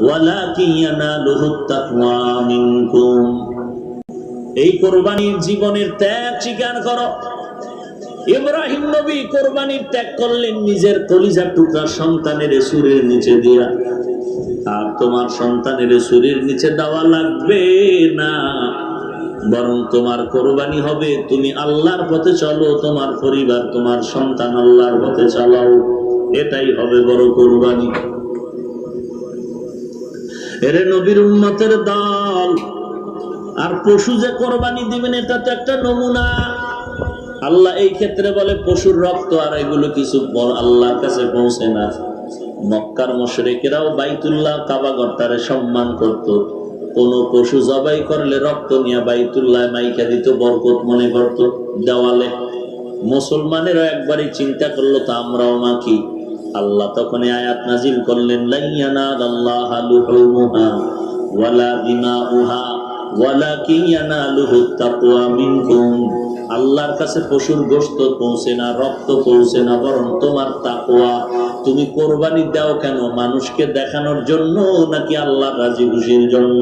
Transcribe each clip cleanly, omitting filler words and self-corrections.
ওয়ালাকিন ইয়ানালুহুত তাকওয়া মিনকুম। এই কোরবানির জীবনের ত্যাগ স্বীকার করো। ইব্রাহিম নবী কোরবানির ত্যাগ করলেন নিজের কলিজার টুকরা সন্তানের সুরের নিচে দিয়া। আর তোমার সন্তানের সুরের নিচে দেওয়া লাগবে না, বরং তোমার কোরবানি হবে তুমি আল্লাহর পথে চলো, তোমার পরিবার তোমার সন্তান আল্লাহর পথে চালাও। এটাই হবে বড় কোরবানি। এরে নবীর উম্মতের দল, আর পশু যে কোরবানি দিবেন এটা তো একটা নমুনা। আল্লাহ এই ক্ষেত্রে বলে পশুর রক্ত আর এগুলো কিছু আল্লাহর কাছে পৌঁছে না। মক্কার মুশরিকেরাও বাইতুল্লাহ কাবাগরটারে সম্মান করত। কোন পশু জবাই করলে রক্ত নিয়ে বাইতুল্লাহ মাইকা দিত, বরকত মনে করত দেওয়ালে। মুসলমানেরও একবারই চিন্তা করলো তা আমরাও মাখি। আল্লাহ তখন আয়াত নাজিল করলেন, লা ইয়ানালাল্লাহা লুহুমুহা ওয়ালা দিমাউহা ওয়ালাকিন ইয়ানালুহুত তাকওয়া মিনকুম। আল্লাহর কাছে পশুর গোশত পৌঁছে না, রক্ত পৌঁছে না, বরং তোমার তাকওয়া। তুমি কোরবানি দাও কেন? মানুষকে দেখানোর জন্য নাকি আল্লাহর রাজি খুশির জন্য?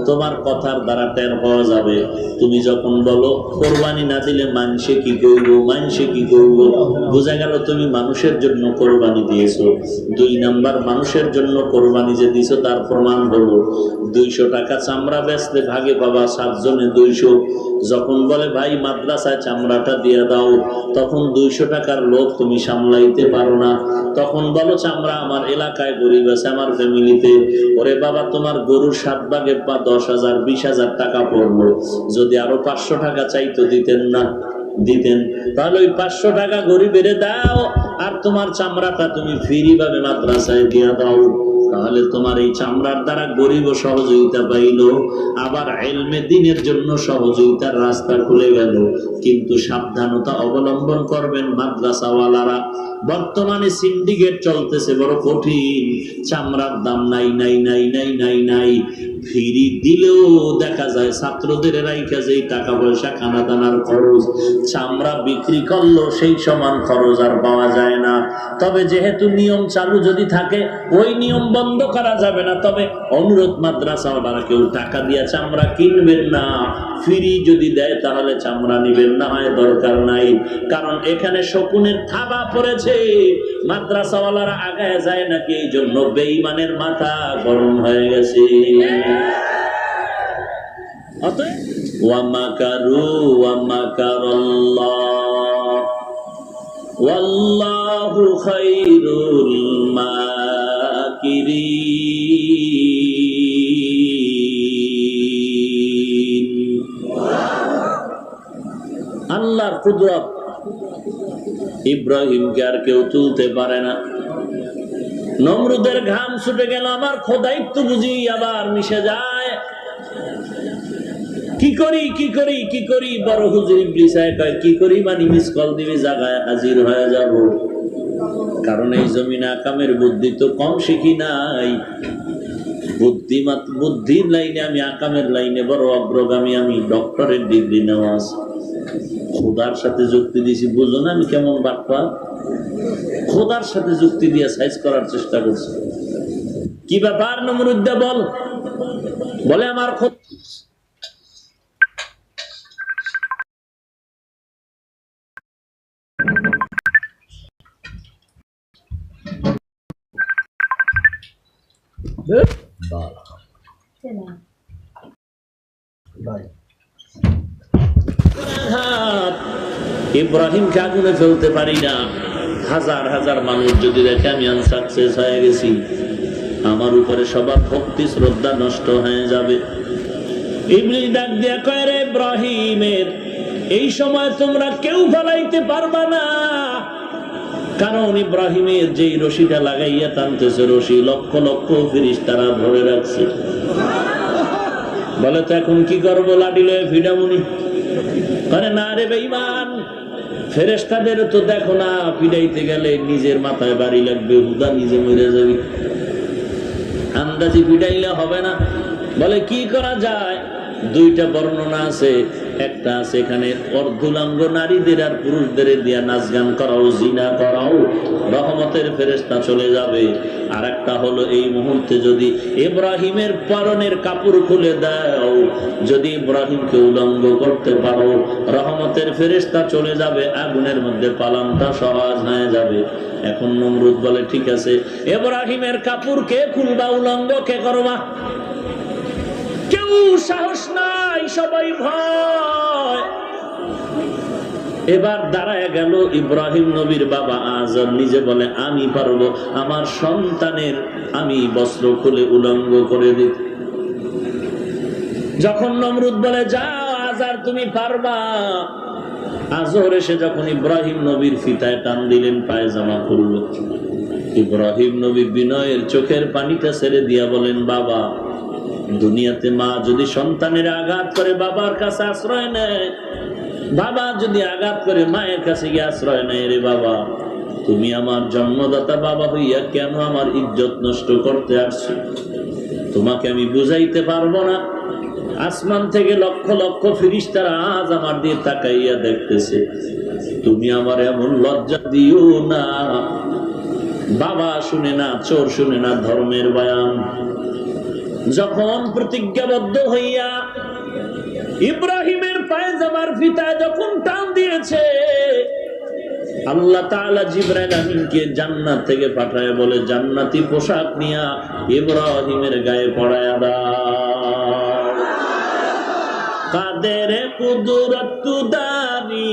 তোমার কথার দ্বারা টের পাওয়া যাবে। তুমি যখন বলো কোরবানি না দিলে মানুষে কি করবো, মানুষে কি করবো, বোঝা গেল তুমি মানুষের জন্য কোরবানি দিয়েছো। 2 নাম্বার, মানুষের জন্য কোরবানি যে দিছো তার প্রমাণ হলো 200 টাকা চামড়া বেচলে ভাগে পাবা 7 জনে 200। যখন বলে ভাই মাদ্রাসায় চামড়াটা দিয়ে দাও, তখন 200 টাকার লোক তুমি সামলাইতে পারো না। তখন বলো চামড়া আমার এলাকায় গরিব আছে, আমার ফ্যামিলিতে। ওরে বাবা, তোমার গরুর 7 ভাগে 10,000 20,000 টাকা পড়লো। যদি আরো 500 টাকা চাইতো দিতেন না? দিতেন। তাহলে ওই 500 টাকা গরিবের দাও, আর তোমার চামড়াটা তুমি ফ্রি ভাবে মাদ্রাসায় দিয়ে দাও। তাহলে তোমার এই চামড়ার দ্বারা গরিব সহযোগিতা পাইল, আবার ইলমে দ্বীনের জন্য সহযোগিতার রাস্তা খুলে গেল। কিন্তু সাবধানতা অবলম্বন করবেন মাদ্রাসাওয়ালারা। বর্তমানে সিন্ডিকেট চলতেছে বড় কঠিন। চামড়ার দাম নাই নাই নাই নাই নাই নাই, ফ্রি দিলেও দেখা যায় ছাত্রদের রাইখা যেই টাকা পয়সা খানা দানার খরচ, চামড়া বিক্রি করলো সেই সমান খরচ আর পাওয়া যায় না। তবে যেহেতু নিয়ম চালু যদি থাকে, ওই নিয়ম বন্ধ করা যাবে না। তবে অনুরোধ, মাদ্রাসাওয়ালারা কেউ টাকা দিয়ে চামড়া কিনবেন না। ফ্রি যদি দেয় তাহলে চামড়া নিবেন, না হয় দরকার নাই। কারণ এখানে শকুনের থাবা পড়েছে। মাদ্রাসাওয়ালারা আগায় যায় নাকি এই জন্য বেঈমানের মাথা গরম হয়ে গেছে। অতএব ওয়া মাকারু ওয়া মাকারাল্লাহ ওয়াল্লাহু খায়রুল মাকিরিন। আল্লাহর কুদরত ইব্রাহিমকে আর কেউ তুলতে পারে না। নমরুদের ঘাম ছুটে গেল, আমার খোদাইত্ব বুঝি আবার মিশে যায়। কি করি কি করি কি করি, বড় হুজুর ইবলিস কয় কি করি মানে মিস কল দিবি, জায়গায় হাজির হয়ে যাব। কারণ এই জমিনে আকামের বুদ্ধি তো কম শিখি নাই। বুদ্ধির লাইনে আমি, আকামের লাইনে বড় অগ্রগামী। আমি ডক্টরের ডিগ্রি নেওয়া আছে। খোদার সাথে যুক্তি দিয়েছি, বুঝো না আমি কেমন বাটপা? খোদার সাথে যুক্তি দিয়ে সাইজ করার চেষ্টা করছি। কি ব্যাপার নমরুদ্দা বল? বলে আমার ইব্রাহিমকে আগুনে ফেলতে পারি না। হাজার হাজার মানুষ যদি দেখে আমি আনসাকসেস হয়ে গেছি, আমার উপরে সবার ভক্তি শ্রদ্ধা নষ্ট হয়ে যাবে। ইবলিস ডাক দিয়া কয়, রে ইব্রাহিমের এই সময় তোমরা কেউ ফলাইতে পারবা না। কারণ ইব্রাহিমের যেই রশিটা লাগাইয়া টানতেছে, রশি লক্ষ লক্ষ ফেরেশতারা ধরে রাখছে। বলে তো এখন কি করবো? লাঠি লয়ে ফিডামুনি করে না রে বেঈমান। ফেরেশতাদের তো দেখো না, পিড়াইতে গেলে নিজের মাথায় বাড়ি লাগবে, হুদা নিজে মরে যাবি। আন্দাজি পিড়াইলে হবে না। বলে কি করা যায়? 2টা বর্ণনা আছে। একটা আছে এখানে অর্ধুলাঙ্গ নারীদের আর পুরুষদের দিয়া নাচ গান করাও, জিনা করাও, রহমতের ফেরেশতা চলে যাবে। আর একটা হলো এই মুহূর্তে যদি ইব্রাহিমের পরনের কাপড় খুলে দাও, যদি ইব্রাহিমকে উলঙ্গ করতে পারো, রহমতের ফেরেশতা চলে যাবে, আগুনের মধ্যে পালানটা সহজ হয়ে যাবে। এখন নমরুদ বলে ঠিক আছে, ইব্রাহিমের কাপড় কে খুলবা, উলঙ্গ কে করবা? কেউ সাহস নাই, সবাই ভয়। এবার দাঁড়ায় গেল ইব্রাহিম নবীর বাবা আজর, নিজে বলে আমি পারবো, আমার সন্তানের আমি বস্ত্র খুলে উলঙ্গ করে দিতে। যখন নমরুদ বলে যাও আজর তুমি পারবা, আজর এসে যখন ইব্রাহিম নবীর ফিতায় টান দিলেন, পায়জামা খুলল। ইব্রাহিম নবী বিনয়ের চোখের পানিটা ছেড়ে দিয়া বলেন, বাবা, দুনিয়াতে মা যদি সন্তানের আঘাত করে বাবার কাছে আশ্রয় নেয়, বাবা যদি আঘাত করে মায়ের কাছে গিয়ে আশ্রয় নেয়, রে বাবা, তুমি আমার জন্মদাতা বাবা হইয়া কেন আমার ইজ্জত নষ্ট করতে আসছো? তোমাকে আমি বুঝাইতে পারবো না। আসমান থেকে লক্ষ লক্ষ ফেরেশতারা আজ আমার দিয়ে তাকাইয়া দেখতেছে, তুমি আমার এমন লজ্জা দিও না। বাবা শুনে না, চোর শুনে না ধর্মের বয়ান। যখন প্রতিজ্ঞাবদ্ধ হইয়া ইব্রাহিমের পায়জামার ফিতা যখন টান দিয়েছে, আল্লাহ তাআলা জিবরাইল আমিনকে জান্নাত থেকে পাঠায় বলে, জান্নাতি পোশাক নিয়া ইব্রাহিমের গায়ে পরায়া দাও। কাদের কুদরত দানি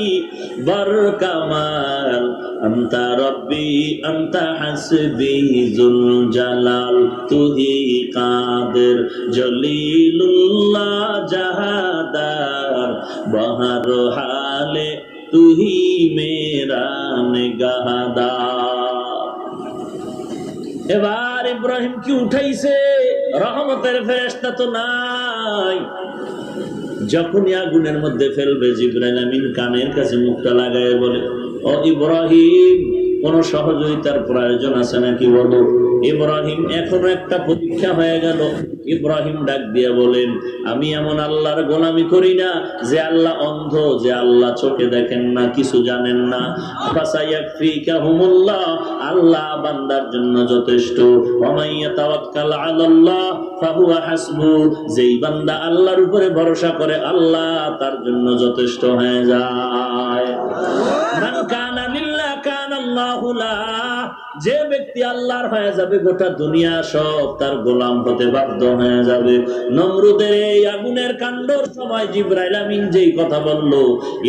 বর কামাল, আনতা রব্বি আনতা হাসবি জুল জালাল, তুহি কাদের জলিলুল্লাহ জাহাদার, বহর হালে তুহি মেরা নিগাহদার। এবার ইব্রাহিম কি উঠাইছে, রহমতের ফেরেশতা তো নাই। যখনই আগুনের মধ্যে ফেলবে, জিবরাইল আমিন কানের কাছে মুখটা লাগায় বলে, ও ইব্রাহিম, কোন সহযোগিতার প্রয়োজন আছে নাকি বলো? ইব্রাহিম এখনো একটা পরীক্ষা হয়ে গেল। ইব্রাহিম ডাক দিয়ে বলেন, আমি এমন আল্লাহর গোলামি করি না যে আল্লাহ অন্ধ, যে আল্লাহ চোখে দেখেন না, কিছু জানেন না। ফাসায়াকফিকাহুমুল্লাহ, আল্লাহ বান্দার জন্য যথেষ্ট। ওয়া মাইয়া তাওয়াক্কাল আলাল্লাহ ফাহুয়া হাসবু, যেই বান্দা আল্লাহর উপরে ভরসা করে, আল্লাহ তার জন্য যথেষ্ট হয়ে যায়। মান কানা লিল্লাহ কানা আল্লাহু লা, যে ব্যক্তি আল্লাহর হয়ে যাবে, গোটা দুনিয়া সব তার গোলাম হতে বাধ্য হয়ে যাবে। নমরুদের এই আগুনের কাণ্ডর সময় জিবরাইল আমিন যেই কথা বলল,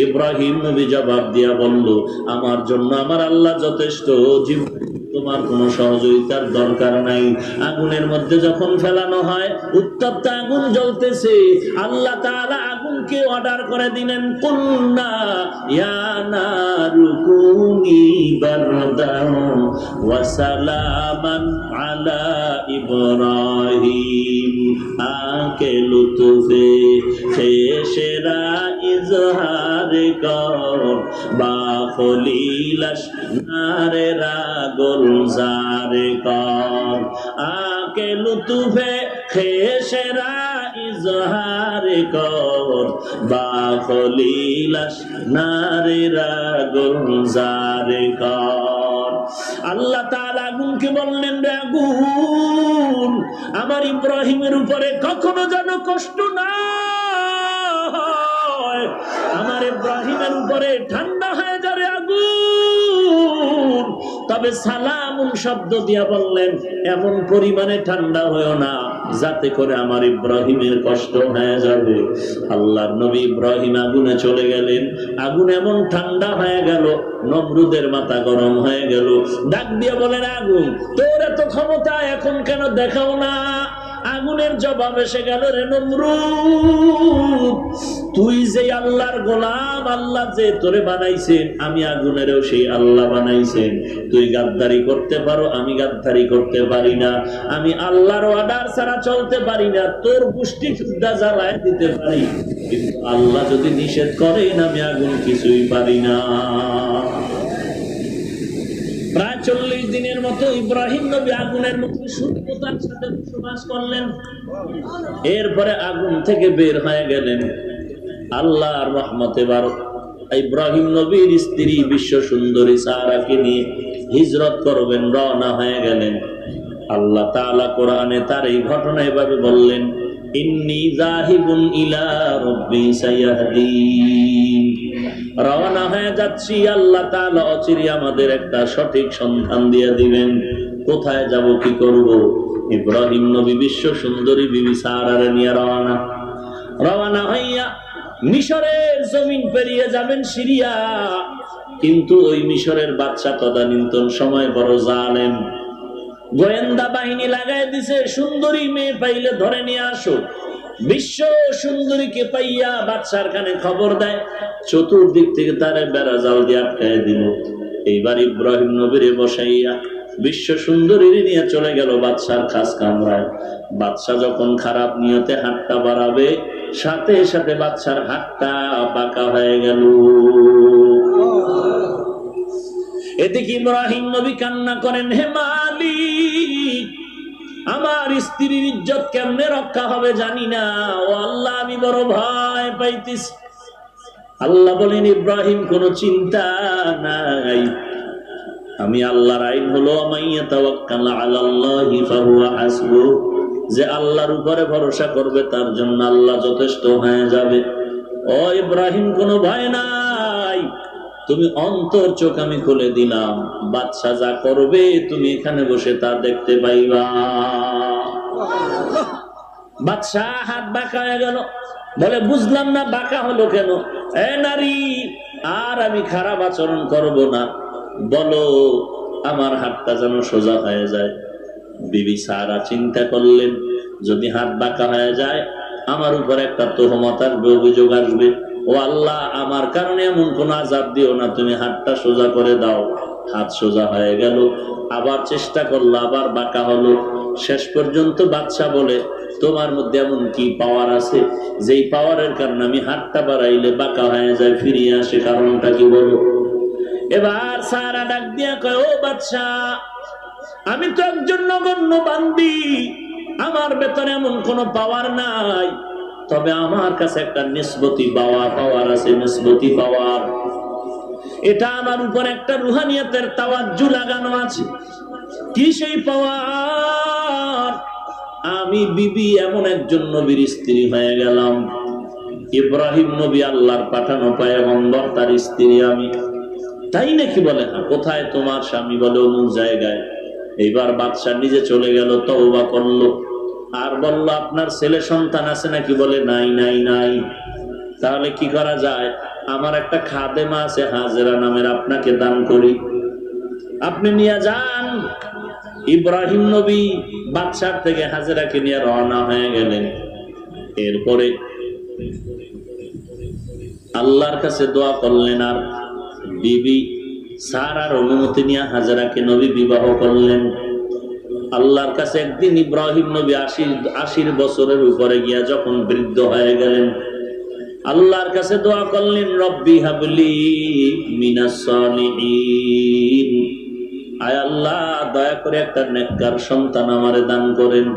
ইব্রাহিম নবী জবাব দিয়া বলল, আমার জন্য আমার আল্লাহ যথেষ্ট, তোমার কোনো সহযোগিতার দরকার নাই। আগুনের মধ্যে যখন ফেলানো হয়, উত্তপ্ত আগুন জ্বলতেছে, আল্লাহ তাআলা আগুনকে অর্ডার করে দিলেন, কুল্লা ইয়া নারু কুনি বারদান ওয়া সালামান আলা ইব্রাহিম, আকে লুতুফে খেশেরা ইজহার কর, বা খলিলাস নারে রাগল জারে কর, আকে লুতুফে খেশেরা ইজহার কর, বা খলিলাস নারে রাগল জারে কর। আল্লাহ তাআলা আগুনকে বললেন, রে আগুন, আমার ইব্রাহিমের উপরে কখনো যেন কষ্ট না হয়, আমার ইব্রাহিমের উপরে ঠান্ডা হয়ে যাবে আগুন। তবে সালামুন শব্দ দিয়া বললেন, এমন পরিমাণে ঠান্ডা হয়েও না যাতে করে আমার ইব্রাহিমের কষ্ট হয়ে যাবে। আল্লাহর নবী ইব্রাহিম আগুনে চলে গেলেন, আগুন এমন ঠান্ডা হয়ে গেল, নমরুদের মাথা গরম হয়ে গেল। ডাক দিয়ে বলেন, আগুন, তোর এত ক্ষমতা এখন কেন দেখাও না? আগুনের জবাব এসে গেল, রে নমরুদ, তুই যে আল্লাহর গোলাম, আল্লাহ যে তোরে বানাইছেন, আমি আগুনেরও সেই আল্লাহ বানাইছেন। তুই গাদ্দারি করতে পারো, আমি গাদ্দারি করতে পারি না। আমি আল্লাহর অর্ডার ছাড়া চলতে পারি না। তোর গোষ্ঠী সুদ্ধা জ্বালায় দিতে পারি, কিন্তু আল্লাহ যদি নিষেধ করেন, আমি আগুন কিছুই পারি না। প্রায় 40 দিনের মতো ইব্রাহিম নবী আগুনের মধ্যে সূক্ষ্মতার সাথে বসবাস করলেন। এরপরে আগুন থেকে বের হয়ে গেলেন। আল্লাহর রহমতে ইব্রাহিম নবীর স্ত্রী বিশ্ব সুন্দরী সারাকে নিয়ে হিজরত করবেন, রওনা হয়ে গেলেন। আল্লাহ তাআলা কোরআনে তার এই ঘটনা এভাবে বললেন, ইন্নী যাহিবুন ইলা রাব্বি সায়াহদিন। রওনা হয়ে যাচ্ছি, আল্লাহ তাআলা অচিরে আমাদের একটা সঠিক সন্ধান দিয়ে দিবেন। কোথায় যাব, কি করব? ইব্রাহিম নবী বিশ্ব সুন্দরী বিবি সারারে নিয়ে রওনা হইয়া মিশরের জমিন পেরিয়ে যাবেন সিরিয়া। কিন্তু ওই মিশরের বাদশা তদানীন্তন সময় বড় জালেম, গোয়েন্দা বাহিনী লাগাই দিছে, সুন্দরী মেয়ে পাইলে ধরে নিয়ে আসো। বিশ্ব সুন্দরীকে পাইয়া বাদশার কানে খবর দেয়, চতুর্দিক থেকে তারে বেড়া জাল দিয়ে আটকায় দিল। এইবার ইব্রাহিম নবীরে বসাইয়া বিশ্ব সুন্দরী নিয়ে চলে গেল বাদশার খাস কামরায়। বাদশা যখন খারাপ নিয়তে হাতটা বাড়াবে, সাথে সাথে বাদশার হাতটা বাঁকা হয়ে গেল। এদিকে ইব্রাহিম নবী কান্না করেন, হে মালিক, আমার স্ত্রীর ইজ্জত কেমনে রক্ষা হবে জানি না, ও আল্লাহ আমি বড় ভয় পাইতেছি। আল্লাহ বলেন, ইব্রাহিম কোনো চিন্তা নাই, আমি আল্লাহর আইন হলো মাইয়া তাওয়াক্কাল আলাল্লাহি ফাহুয়া হাসবুহ, যে আল্লাহর উপরে ভরসা করবে তার জন্য আল্লাহ যথেষ্ট হয়ে যাবে। ও ইব্রাহিম কোনো ভয় নাই, তুমি অন্তর চোখ আমি খুলে দিলাম, বাদশা যা করবে তুমি এখানে বসে তা দেখতে পাইবা। বাদশা হাত বাঁকা হয়ে গেল, বলে বুঝলাম না বাঁকা হলো কেন? এ নারী, আর আমি খারাপ আচরণ করব না, বলো আমার হাতটা যেন সোজা হয়ে যায়। বিবি সারা চিন্তা করলেন, যদি হাত বাঁকা হয়ে যায় আমার উপর একটা তোহমত আসবে, অভিযোগ আসবে। ও আল্লাহ, আমার কারণে এমন কোন আযাব দিও না, তুমি হাতটা সোজা করে দাও। হাত সোজা হয়ে গেল, আবার চেষ্টা করলো, আবার বাঁকা হলো। শেষ পর্যন্ত বাদশা বলে, তোমার মধ্যে এমন কি পাওয়ার আছে যেই পাওয়ারের কারণে আমি হাতটা বাড়াইলে বাঁকা হয়ে যায়, ফিরিয়ে আসে, কারণটা কি বলো? এবার সারা ডাক দিয়া কয়, ও বাদশা, আমি তো একজন নগণ্য বান্দি, আমার ভেতরে এমন কোন পাওয়ার নাই, তবে আমার কাছে একটা নিসবতি পাওয়ার আছে, নিসবতি পাওয়ার। এটা আমার উপর একটা রুহানিয়াতের তাওয়াজ্জু লাগানো আছে। কি সেই পাওয়ার? আমি বিবি এমন একজন নবীর স্ত্রী হয়ে গেলাম, ইব্রাহিম নবী আল্লাহর পাঠানো পয়গম্বর, তার স্ত্রী আমি। তাই নাকি? বলে হ্যাঁ। কোথায় তোমার স্বামী? বলে অমুক জায়গায়। এইবার বাদশা নিজে চলে গেল, তওবা করলো, আর বলল, আপনার ছেলে সন্তান আছে নাকি? বলে নাই নাই নাই। তাহলে কি করা যায়? আমার একটা খাদেমা আছে হাজেরা নামের, আপনাকে দান করি, আপনি নিয়ে যান। ইব্রাহিম নবী বাদশার থেকে হাজেরাকে নিয়ে রওনা হয়ে গেলেন। এরপরে আল্লাহর কাছে দোয়া করলেন, আর বিবি সারার অনুমতি নিয়ে হাজেরাকে নবী বিবাহ করলেন। আল্লাহর কাছে একদিন ইব্রাহিম নবী ৮০ বছরের উপরে গিয়া যখন বৃদ্ধ হয়ে গেলেন, আল্লাহর কাছে দোয়া করলেন, রব্বি হাবলি মিনাস সালিহিন, আয় আল্লাহ দয়া করে একটা নেককার সন্তান আমারে দান করেন।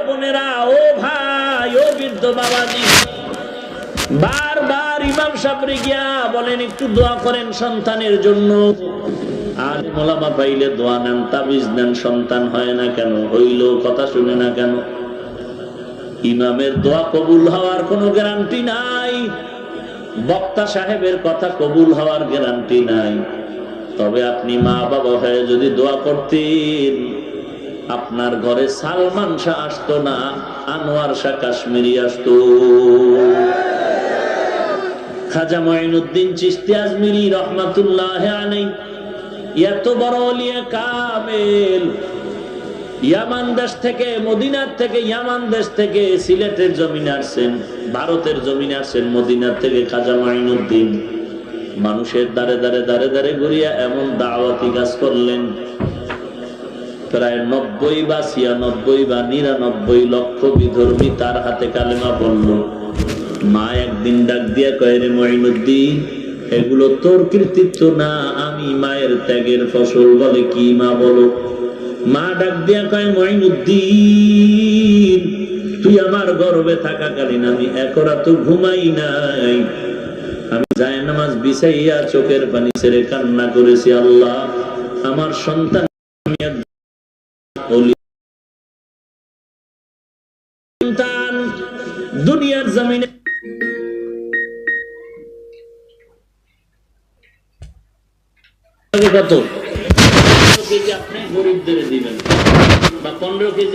বোনেরা, ও ভাই, ও বৃদ্ধ বাবাজি, বারবার ইমাম সাহেবরে গিয়া বলেন একটু দোয়া করেন সন্তানের জন্য। আর মোলামা পাইলে দোয়া নেন, তাবিজ নেন, সন্তান হয় না কেন, হইল কথা শুনে না কেন। ইমামের দোয়া কবুল হওয়ার কোনো গ্যারান্টি নাই, বক্তা সাহেবের কথা কবুল হওয়ার গ্যারান্টি নাই। তবে আপনি মা বাবা হয়ে যদি দোয়া করতেন, আপনার ঘরে সালমান শাহ আসতো না, আনোয়ার শাহ কাশ্মীরি আসতো। খাজা মঈনুদ্দিন চিশতি আজমিরি রহমাতুল্লাহ আলাইহি এত বড় ওলিয়ে কামেল, ইয়ামান দেশ থেকে, মদিনার থেকে, ইয়ামান দেশ থেকে সিলেটের জমিনে আসছেন, ভারতের জমিনে আসছেন, মদিনার থেকে খাজা মঈনুদ্দিন মানুষের দাঁড়ে দাঁড়ে দাঁড়ে দাঁড়ে ঘুরিয়া এমন দাওয়াতি কাজ করলেন, প্রায় ৯০ বা ৯৬ বা ৯৯ লক্ষ বিধর্মী তার হাতে কালেমা পড়ল। মা একদিন ডাক দিয়া কয়, রে মঈনুদ্দিন, এগুলো তোর কৃতিত্ব না, আমি মায়ের ত্যাগের ফসল। বলে কি মা? বলো। মা ডাক দিয়া কয়, মঈনুদ্দিন, তুই আমার গর্ভে থাকাকালীন আমি এক রাত ঘুমাই নাই। আমি জায়নামাজ বিছাইয়া চোখের পানি ছেড়ে কান্না করেছি, আল্লাহ আমার সন্তান দুনিয়ার জমিনে কত কেজি আপনি গরিবদের দিবেন, বা 15 কেজি